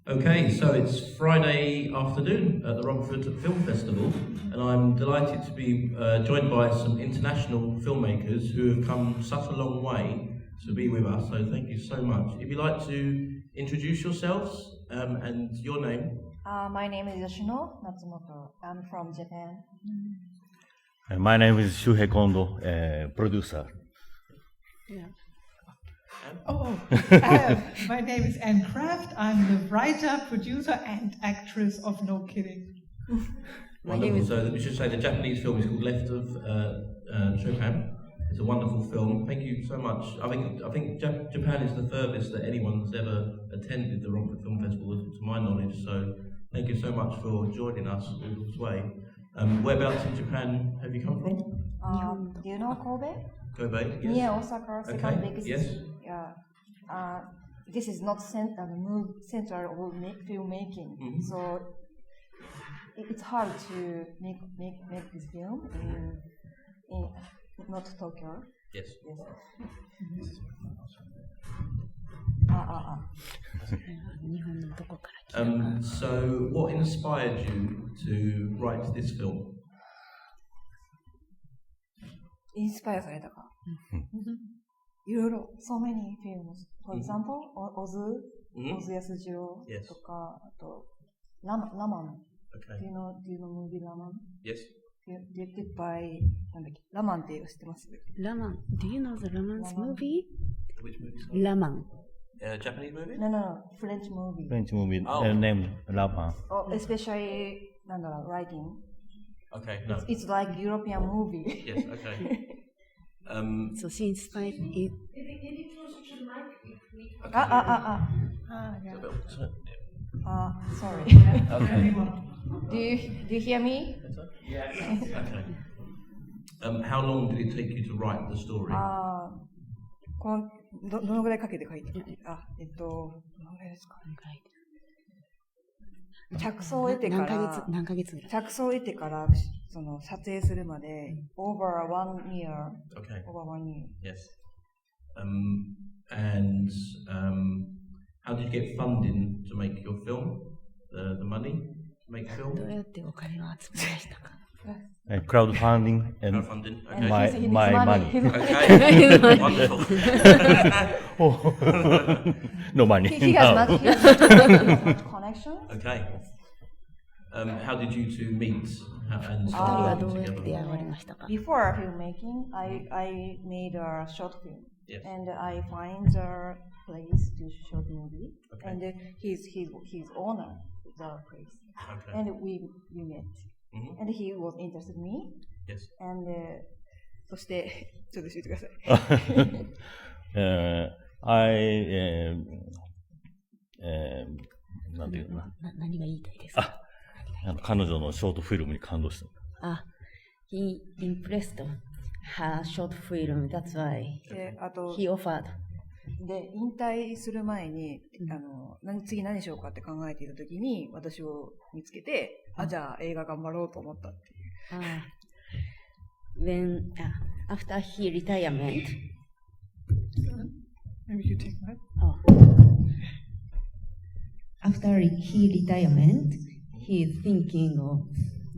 Okay, so it's Friday afternoon at the Romford Film Festival, and I'm delighted to be joined by some international filmmakers who have come such a long way to be with us, so thank you so much. If you'd like to introduce yourselves and your name. My name is Yoshino Takemoto. I'm from Japan. My name is Shuhei Kondo, producer. Yeah. My name is Kraft. I'm the writer, producer, and actress of No Kidding. Wonderful. So we should say the Japanese film is called Left of Choplin. It's a wonderful film. Thank you so much. I think Japan is the furthest that anyone's ever attended the Romford Film Festival, to my knowledge. So thank you so much for joining us all this way. Whereabouts in Japan have you come from? Do you know Kobe? Kobe, yes. Near Osaka, second Okay, biggest. yes. Yeah. This is not center of filmmaking, so it's hard to make this film in not Tokyo. Yes. So what inspired you to write this film? インスパイアされたか。いろいろ、so many films. For example, Ozu安二郎とか、あと、ラマン。Okay. Do you know movie ラマン? Yes. Directed by, なんだっけ、ラマンって映画知ってます? Laman. Do you know the Laman's movie? Which movie? Laman. Japanese movie? No, French movie. French movie Oh. named Lapa. Oh, especially, writing. Okay, no. It's like European movie. Yes, okay. So she inspired it. Sorry. Okay. Do you hear me? Yes. Okay. How long did it take you to write the story? どのぐらいかけて書いた？どのぐらいですか？着想を得てから何ヶ月ぐらい？着想を得てからその撮影するまで over 1 year. Okay. Over 1 year. Yes. And how did you get funding to make your film? The money to make film? どうやってお金を集めましたか？ Crowdfunding and Crowdfunding. Okay. my money. Okay. Wonderful. No money. He has not much connection. Okay. How did you two meet and 二人 start はど working うやって出 together? 会われましたか？ Before filmmaking, I made a short film. Yes. And I find a place to shoot movie. Okay. And he's owner the place. Okay. And we met. Mhm. And he was interested in me. Yes. And そしてちょっと教えてください。なんていうのか何が言いたいですか？な。彼女のショートフィルムに感動した。He impressed her short film. That's why で、あと he offered. で引退する前に次何しようかって考えていた時に私を見つけて、じゃあ映画頑張ろうと思ったっていう。When after he retirement. Maybe you take mine. After he retirement, he is thinking of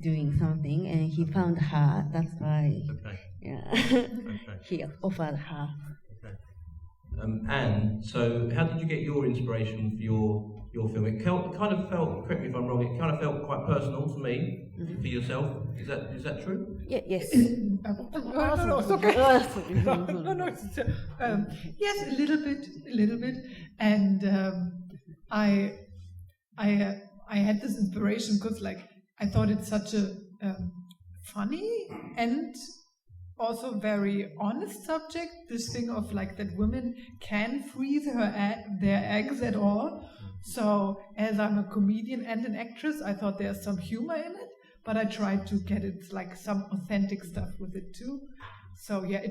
doing something, and he found her. That's why, Okay. yeah, Okay. he offered her. And so, how did you get your inspiration for your film? It kind of felt, correct me if I'm wrong, it kind of felt quite personal to me, for yourself. Is that true? Yes. No, it's okay. No, it's, yes, a little bit. And I had this inspiration because, like, I thought it's such a funny and also very honest subject. This thing of like that women can freeze their eggs at all. So, as I'm a comedian and an actress, I thought there's some humor in it, but I tried to get it like some authentic stuff with it too. So yeah,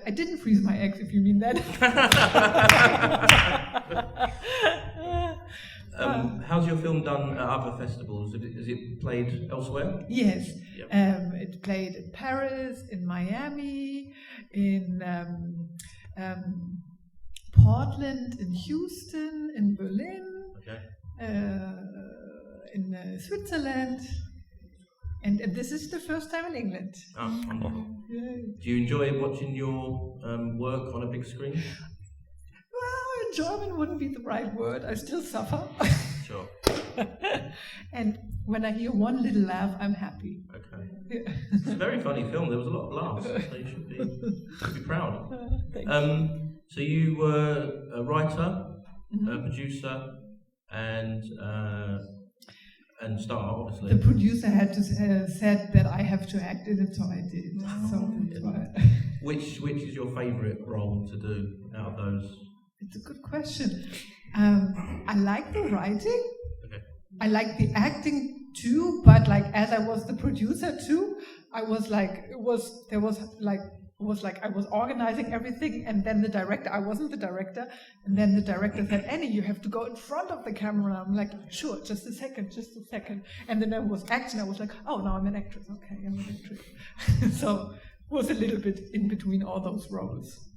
I didn't freeze my eggs, if you mean that. How's your film done at other festivals? Is it played elsewhere? Yes. Yep. It played in Paris, in Miami, in Portland, in Houston, in Berlin. Okay. in Switzerland, and this is the first time in England. Oh, wonderful. Yeah. Do you enjoy watching your work on a big screen? Well, German wouldn't be the right word. I still suffer. Sure. And when I hear one little laugh, I'm happy. Okay. Yeah. It's a very funny film. There was a lot of laughs, so you should be proud. So you were a writer, a producer, and star, obviously. The producer had to said that I have to act in it, so I did. So that's why. Which is your favourite role to do out of those? It's a good question. I like the writing. Okay. I like the acting too, but like as I was the producer too, I was like I was organizing everything, and then the director, I wasn't the director, and then the director said, Annie, you have to go in front of the camera. I'm like, sure, just a second. And then I was acting, I was like, oh, no, I'm an actress. Okay, I'm an actress. So it was a little bit in between all those roles.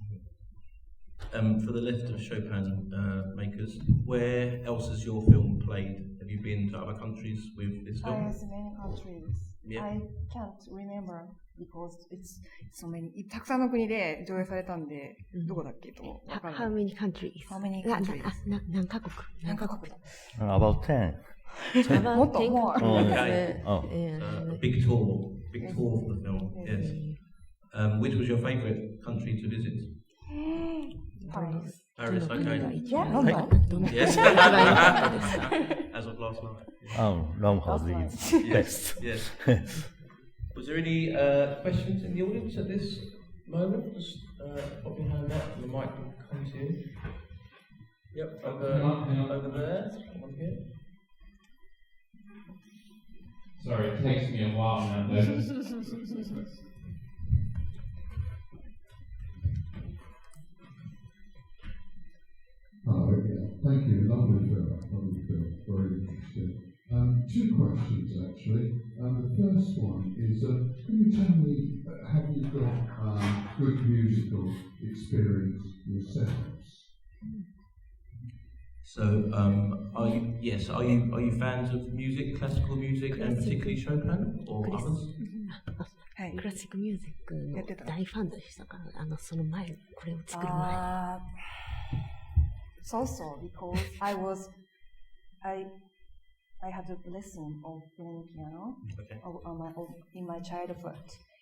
For the left of Chopin makers, where else has your film played? Have you been to other countries with this film? Yes, many countries. Yeah. I can't remember because it's so many. たくさんの国で上映されたんで、どこだっけとわからない。 How many countries? How many countries? 何カ国？何カ国だ About 10. About もっと 10 more. Okay. Oh. A big tour for the film. Yes. Which was your favourite country to visit? Paris. Paris. Okay. Yeah, London. Yes. As of last night. Oh, Romford That's is best. Yes. Was there any questions in the audience at this moment? Just pop your hand up and the mic will come to you. Yep, over there. One here. Sorry, it takes me a while now. Thank you. Lovely film. Very interesting. Two questions actually. The first one is, can you tell me, have you got good musical experience yourselves? So, are you fans of music, classical music, and particularly Chopin or others? はい。クラシックミュージックの大ファンでしたから、その前、これを作る前。So because I had a lesson of playing piano in my childhood.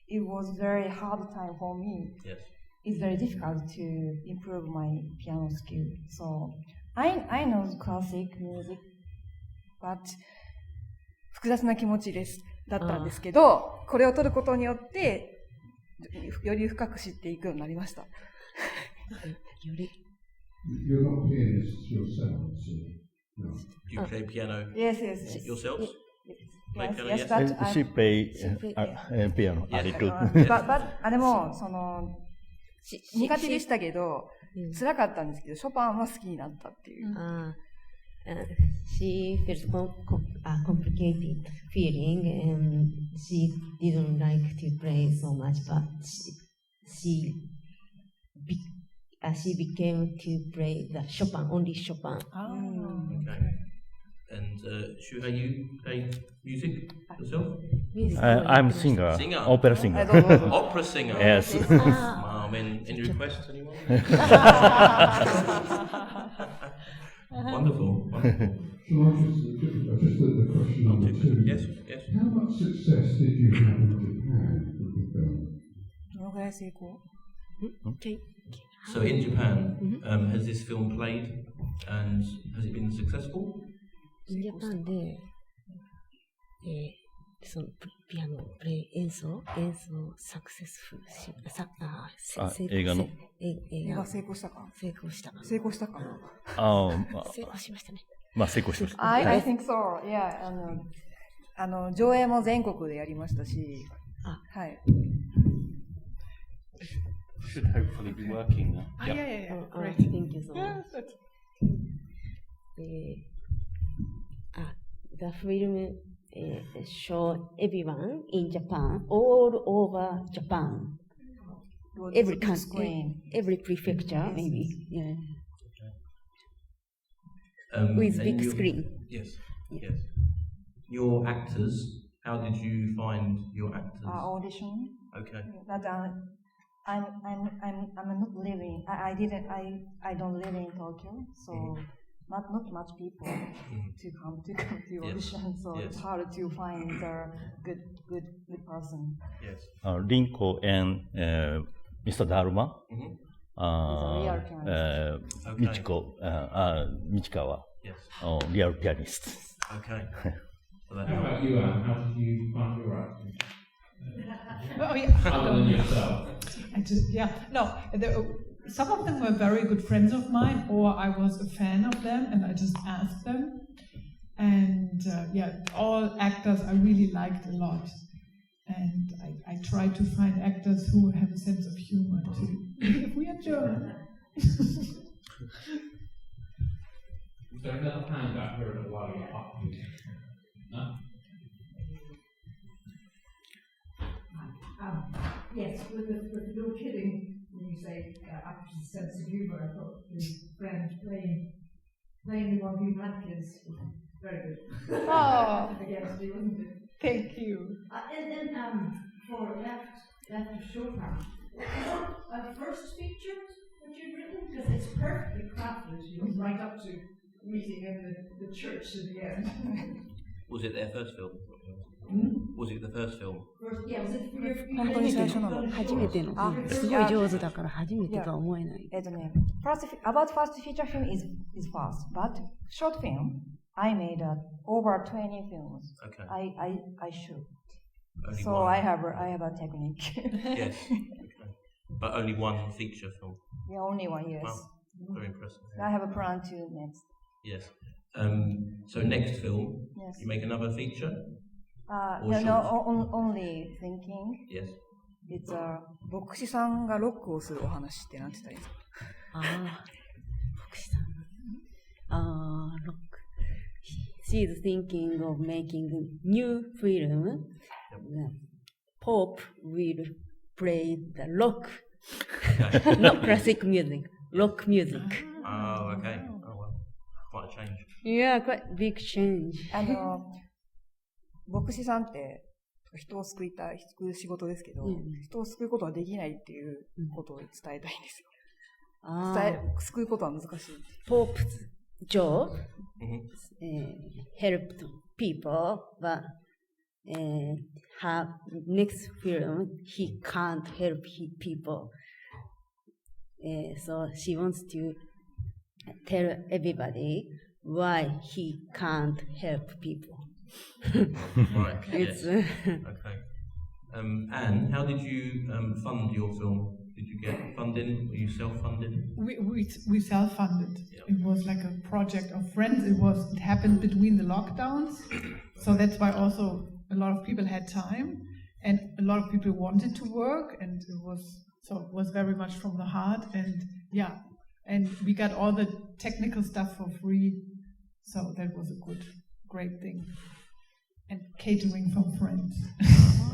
It was very hard time for me. Yes. It's very difficult to improve my piano skill. So I know classic music, but 複雑な気持ちだったんですけど、これを取ることによってより深く知っていくようになりました。より。You're not pianists yourselves, no. You play piano yes. yourselves? Yes, but she play piano. Yes. But でもその苦手でしたけど、辛かったんですけど、ショパンは好きになったっていう。She felt complicated feeling, and she didn't like to play so much, but she became to play the Chopin, only Chopin. Okay. And Shuhei, you play music yourself? I'm a singer, opera singer. Opera singer? Yes. Any requests, anyone? Wonderful. So just the question number 2. Yes. How much success did you have in Japan with the film? どのぐらい成功 Okay. So in Japan, has this film played and has it been successful? ジャパンで、そのピアノ演奏サクセスフル映画の映画成功したか成功した成功したか成功しましたね。まあ成功しました。I think so. Yeah. 上映も全国でやりましたし、はい。Should hopefully be working now. Yeah. Great. Thank you so much. The film show everyone in Japan, all over Japan, every country, every prefecture, maybe. Yeah. with and big you- screen. Yes, yes. Your actors, how did you find your actors? Audition. Okay. But I'm not living. I don't live in Tokyo, so not much people to come to audition. So Yes. it's hard to find the good person. Yes. Rinko and Mr. Daruma, Mhm. real pianist. Okay. Michikawa, Yes. real pianist. Okay. So that How helped. about you, Anne? How did you find your acting? Oh yeah. Other than yourself. Some of them were very good friends of mine, or I was a fan of them, and I just asked them. And all actors I really liked a lot. And I try to find actors who have a sense of humor too. If we are German. Was there another hand I heard a while up? No? Yes, with a little kidding when you say up to the sense of humour. I thought his friend playing the one who had kids was very good. Oh. Against you, wasn't it? Thank you. And for left of Chopin, is it a first feature that you've written? Because it's perfectly crafted, right up to meeting in the church at the end. Was it their first film? Was it the first film? First, yeah, was it for your 本当に最初なの。初めての。すごい上手だから初めてとは思えない。About first feature film is fast, but short film, I made over 20 films. Okay. I shoot. Only So one. I have a technique. Yes. Okay. But only one feature film. Yeah, only one, yes. Wow. Very impressive. I have a plan to next. Yes. So next film, Yes. you make another feature? Only thinking. Yes. It's 牧師さんがロックをするお話ってなんて言ったらいいですか？牧師さん。ロック。She is thinking of making a new film. Pop will play the rock, not classic music, rock music. Oh, okay. Oh, well. Quite a change. Yeah, quite big change. 牧師さんって人を救う仕事ですけど、人を救うことはできないっていうことを伝えたいんですよ。救うことは難しい。Pop's job helped people, but her next film he can't help people. So she wants to tell everybody why he can't help people. Right. It's Yes. Okay. Anne, how did you fund your film? Did you get funding? Were you self-funded? We self-funded. Yeah. It was like a project of friends. It happened between the lockdowns, so that's why also a lot of people had time, and a lot of people wanted to work, and it was very much from the heart, and we got all the technical stuff for free, so that was a great thing. And catering from friends.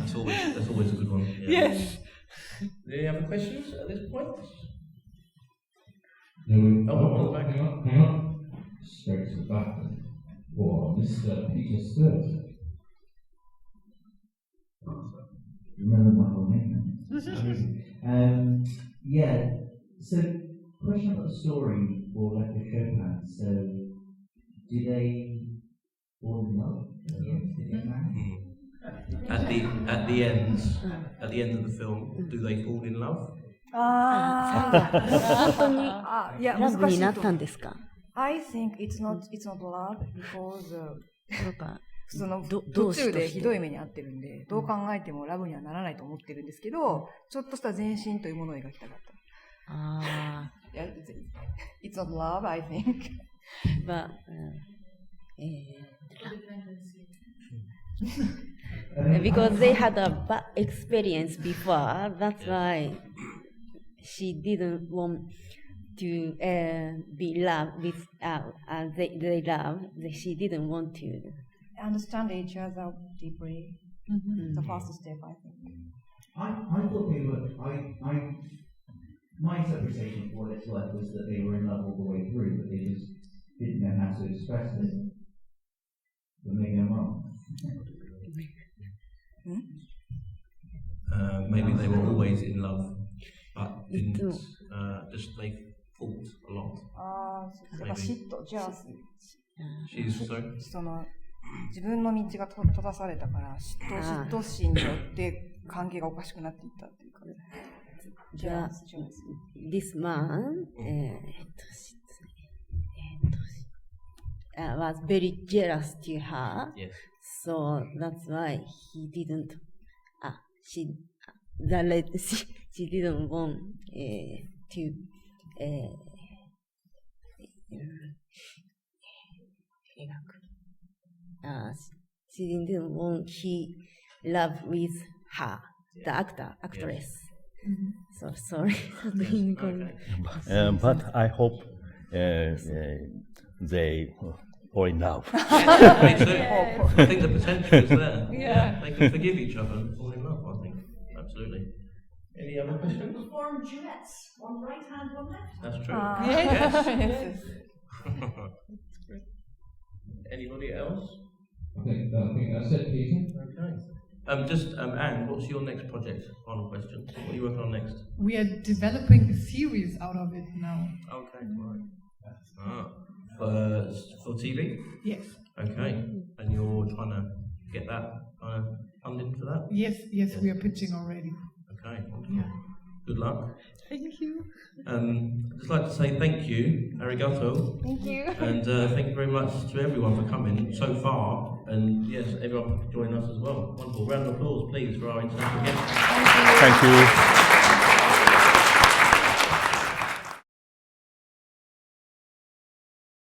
That's always a good one. Yeah. Yes. Any other questions at this point? No, hang on. Straight to the back. For Mr. Peter Sturt. Remember my whole name. Yeah. So, question about the story for like the Chopin. So, do they fall in love? Did they marry? At the end of the film, do they fall in love? 本当にいやラブになっ難しいと思う。たんですか？ I think it's not love because なんかそのど途中でうしてひどい目に遭ってるんで、どう考えてもラブにはならないと思ってるんですけど、ちょっとした前進というものを描きたかった。あいや it's not love, I think. あ、because they had a bad experience before, that's why she didn't want to be loved with they love. She didn't want to. Understand each other deeply. The first step, I think. I thought they were. My interpretation of what it's like was that they were in love all the way through, but they just didn't know how how to express it. But maybe I'm wrong. Maybe they were always in love, but didn't. Just they fought a lot. ああ、そうか、嫉妬、ジェラス。 She's sorry. その自分の道が閉ざされたから嫉妬心によって関係がおかしくなっていったっていうか。This man was very jealous to her, Yes. so that's why he didn't. She didn't want to. She didn't want he love with her, the actress. So sorry. But I hope they fall in love. Yeah, me too. I think the potential is there. Yeah. They can forgive each other and fall in love, I think. Absolutely. Any other questions? Perform duets, one right hand, one left. That's true. Yes. Anybody else? I think that's it, Peter. Okay. Anne, what's your next project? Final question. What are you working on next? We are developing a series out of it now. Okay, right. For TV? Yes. Okay. And you're trying to get that funding for that? Yes, we are pitching already. Okay. Yeah. Good luck. Thank you. I'd just like to say thank you, arigato. Thank you. And thank you very much to everyone for coming so far. And yes, everyone for joining us as well. Wonderful. Round of applause, please, for our international guests. Thank you.